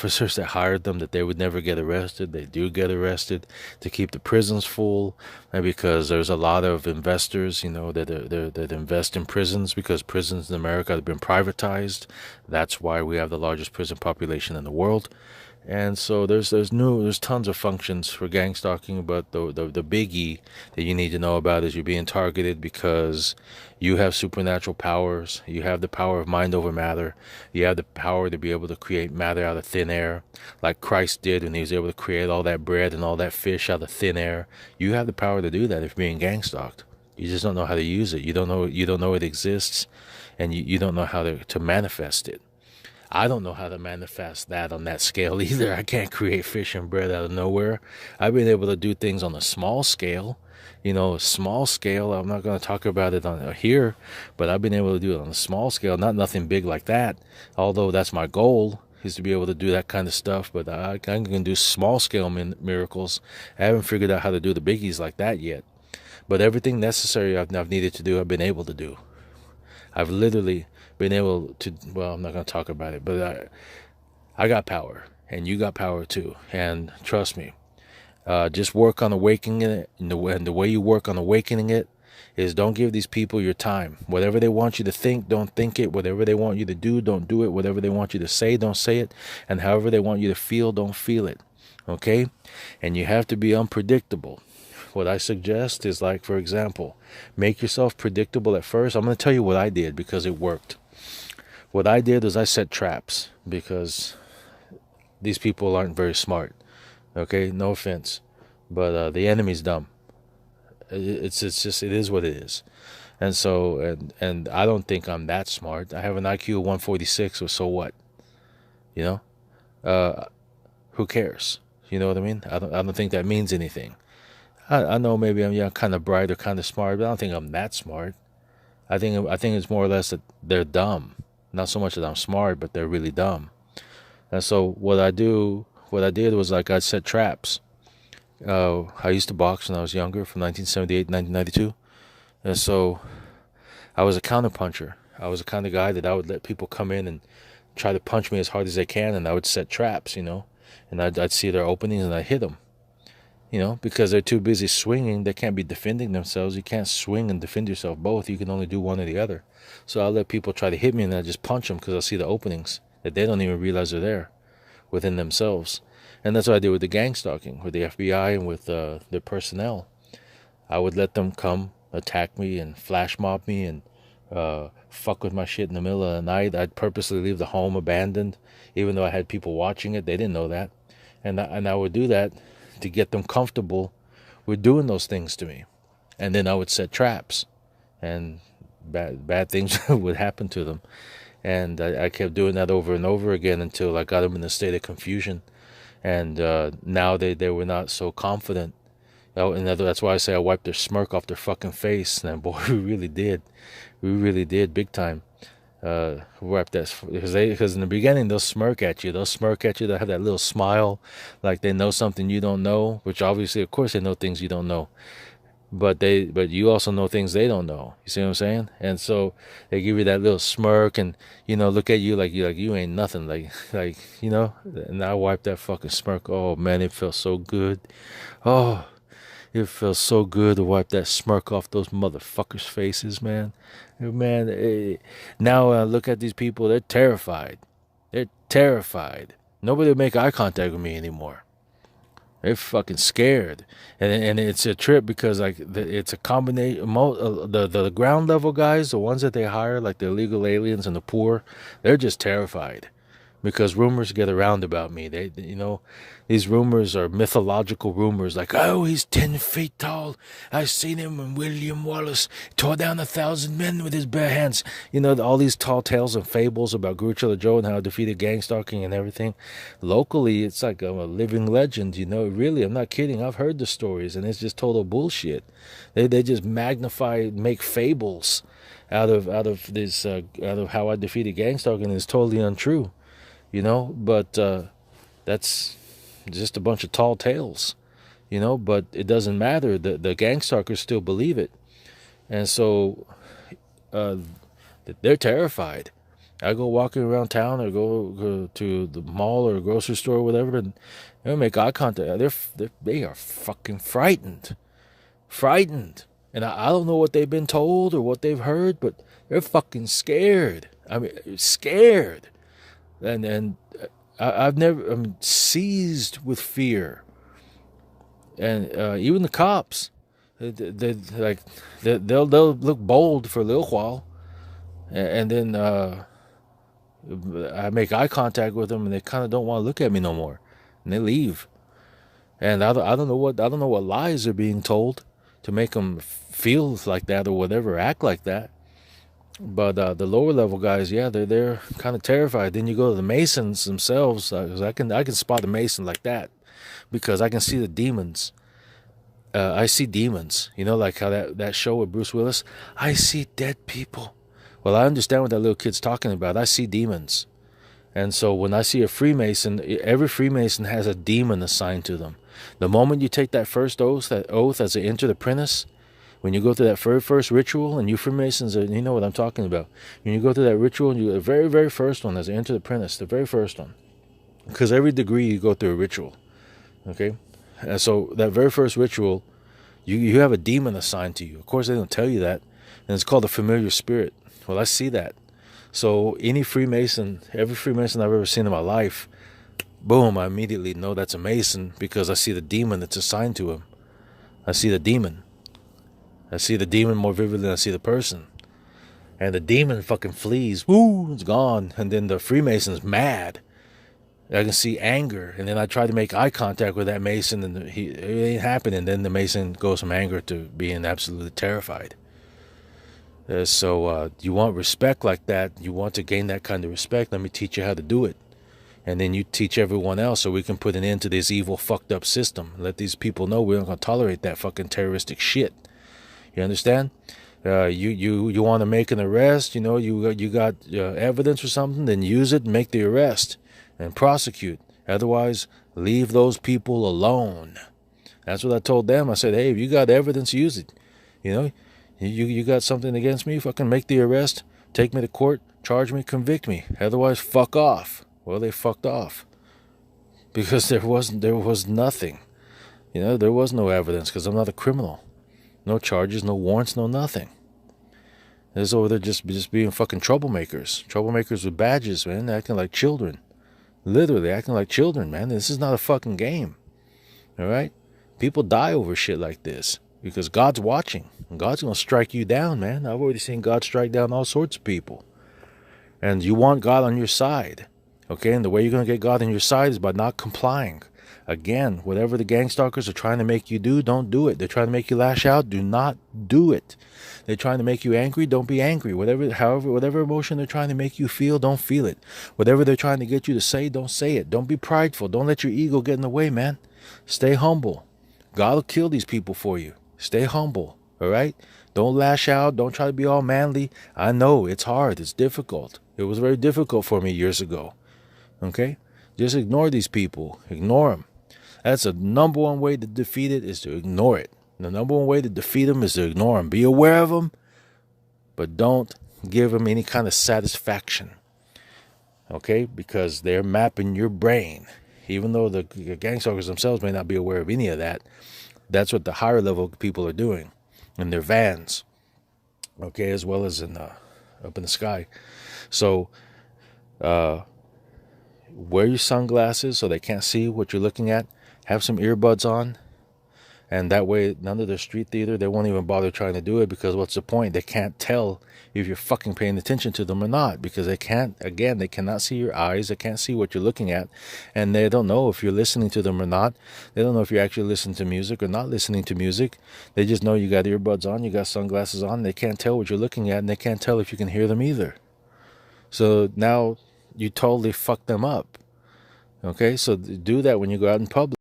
officers that hired them that they would never get arrested. They do get arrested to keep the prisons full, and because there's a lot of investors, that invest in prisons because prisons in America have been privatized. That's why we have the largest prison population in the world. And so there's tons of functions for gang stalking, but the biggie that you need to know about is you're being targeted because you have supernatural powers. You have the power of mind over matter. You have the power to be able to create matter out of thin air, like Christ did when he was able to create all that bread and all that fish out of thin air. You have the power to do that if you're being gang stalked. You just don't know how to use it. You don't know it exists, and you don't know how to manifest it. I don't know how to manifest that on that scale either. I can't create fish and bread out of nowhere. I've been able to do things on a small scale. Small scale. I'm not going to talk about it on here, but I've been able to do it on a small scale. Not nothing big like that, although that's my goal, is to be able to do that kind of stuff. But I can do small scale miracles. I haven't figured out how to do the biggies like that yet. But everything necessary I've needed to do, I've been able to do. I've literally been able to, well, I'm not going to talk about it, but I got power, and you got power too. And trust me, just work on awakening it. And the way you work on awakening it is, don't give these people your time. Whatever they want you to think, don't think it. Whatever they want you to do, don't do it. Whatever they want you to say, don't say it. And however they want you to feel, don't feel it. Okay? And you have to be unpredictable. What I suggest is, like, for example, make yourself predictable at first. I'm going to tell you what I did because it worked. What I did was I set traps because these people aren't very smart. Okay, no offense, but the enemy's dumb. It's just, it is what it is. And so, and I don't think I'm that smart. I have an IQ of 146, so what? Who cares? You know what I mean? I don't think that means anything. I know maybe I'm kind of bright or kind of smart, but I don't think I'm that smart. I think it's more or less that they're dumb. Not so much that I'm smart, but they're really dumb. And so what I did was, like, I'd set traps. I used to box when I was younger, from 1978 to 1992. And so I was a counterpuncher. I was the kind of guy that I would let people come in and try to punch me as hard as they can, and I would set traps, and I'd see their openings and I'd hit them. Because they're too busy swinging, they can't be defending themselves. You can't swing and defend yourself both. You can only do one or the other. So I'll let people try to hit me, and I just punch them because I see the openings that they don't even realize are there within themselves. And that's what I did with the gang stalking, with the FBI and with their personnel. I would let them come attack me and flash mob me and fuck with my shit in the middle of the night. I'd purposely leave the home abandoned, even though I had people watching it. They didn't know that. And I would do that to get them comfortable with doing those things to me. And then I would set traps, and bad things would happen to them. And I kept doing that over and over again until I got them in a state of confusion. And now they were not so confident. And that's why I say I wiped their smirk off their fucking face. And boy, we really did. We really did, big time. Wipe that, because in the beginning they'll smirk at you. They'll have that little smile, like they know something you don't know. Which obviously, of course, they know things you don't know. But you also know things they don't know. You see what I'm saying? And so they give you that little smirk and, look at you like you ain't nothing. And I wipe that fucking smirk. Oh man, it felt so good. Oh, it feels so good to wipe that smirk off those motherfuckers' faces, man. Man, now I look at these people, they're terrified. They're terrified. Nobody will make eye contact with me anymore. They're fucking scared. And it's a trip because, like, it's a combination. The ground level guys, the ones that they hire, like the illegal aliens and the poor, they're just terrified. Because rumors get around about me. These rumors are mythological rumors, like, oh, he's 10 feet tall. I've seen him when William Wallace tore down 1,000 men with his bare hands. All these tall tales and fables about Guru Chilla Joe and how he defeated gang stalking and everything. Locally, it's like I'm a living legend. Really, I'm not kidding. I've heard the stories, and it's just total bullshit. They just magnify, make fables out of how I defeated gang stalking, and it's totally untrue. But that's just a bunch of tall tales, but it doesn't matter. The gang stalkers still believe it. And so they're terrified. I go walking around town or go to the mall or grocery store or whatever, and they make eye contact. They are fucking frightened. Frightened. And I don't know what they've been told or what they've heard, but they're fucking scared. I mean, scared. And I'm seized with fear. And even the cops, they'll look bold for a little while, and then I make eye contact with them, and they kind of don't want to look at me no more, and they leave. And I don't know what lies are being told to make them feel like that or whatever, act like that. But the lower level guys, yeah, they're kind of terrified. Then you go to the Masons themselves, 'cause I can spot a Mason like that because I can see the demons. I see demons. You know, like how that show with Bruce Willis. I see dead people. Well, I understand what that little kid's talking about. I see demons. And so when I see a Freemason, every Freemason has a demon assigned to them. The moment you take that first oath, as they enter the apprentice, when you go through that very first ritual, and you Freemasons, you know what I'm talking about. When you go through that ritual, and the very, very first one, as they enter the apprentice, the very first one. Because every degree you go through a ritual. Okay? And so that very first ritual, you have a demon assigned to you. Of course, they don't tell you that. And it's called a familiar spirit. Well, I see that. So any Freemason, every Freemason I've ever seen in my life, boom, I immediately know that's a Mason because I see the demon that's assigned to him. I see the demon. I see the demon more vividly than I see the person. And the demon fucking flees. Woo, it's gone. And then the Freemason's mad. I can see anger. And then I try to make eye contact with that Mason, and it ain't happening. And then the Mason goes from anger to being absolutely terrified. So you want respect like that. You want to gain that kind of respect. Let me teach you how to do it. And then you teach everyone else so we can put an end to this evil, fucked up system. Let these people know we're not going to tolerate that fucking terroristic shit. You understand? You want to make an arrest, you know, you got evidence or something, then use it and make the arrest and prosecute. Otherwise, leave those people alone. That's what I told them. I said, hey, if you got evidence, use it. You know, you got something against me, fucking make the arrest, take me to court, charge me, convict me. Otherwise, fuck off. Well, they fucked off because there was nothing. You know, there was no evidence because I'm not a criminal. No charges, no warrants, no nothing. They're over there just being fucking troublemakers. Troublemakers with badges, man, acting like children. Literally acting like children, man. This is not a fucking game. All right? People die over shit like this because God's watching. And God's going to strike you down, man. I've already seen God strike down all sorts of people. And you want God on your side. Okay? And the way you're going to get God on your side is by not complying. Again, whatever the gangstalkers are trying to make you do, don't do it. They're trying to make you lash out, do not do it. They're trying to make you angry, don't be angry. Whatever emotion they're trying to make you feel, don't feel it. Whatever they're trying to get you to say, don't say it. Don't be prideful. Don't let your ego get in the way, man. Stay humble. God will kill these people for you. Stay humble, all right? Don't lash out. Don't try to be all manly. I know, it's hard. It's difficult. It was very difficult for me years ago, okay? Just ignore these people. Ignore them. That's the number one way to defeat it, is to ignore it. The number one way to defeat them is to ignore them. Be aware of them, but don't give them any kind of satisfaction. Okay? Because they're mapping your brain. Even though the gangstalkers themselves may not be aware of any of that, that's what the higher level people are doing in their vans. Okay? As well as up in the sky. So, wear your sunglasses so they can't see what you're looking at. Have some earbuds on. And that way, none of their street theater, they won't even bother trying to do it, because what's the point? They can't tell if you're fucking paying attention to them or not, because they cannot see your eyes. They can't see what you're looking at. And they don't know if you're listening to them or not. They don't know if you're actually listening to music or not listening to music. They just know you got earbuds on, you got sunglasses on. They can't tell what you're looking at, and they can't tell if you can hear them either. So now you totally fuck them up. Okay, so do that when you go out in public.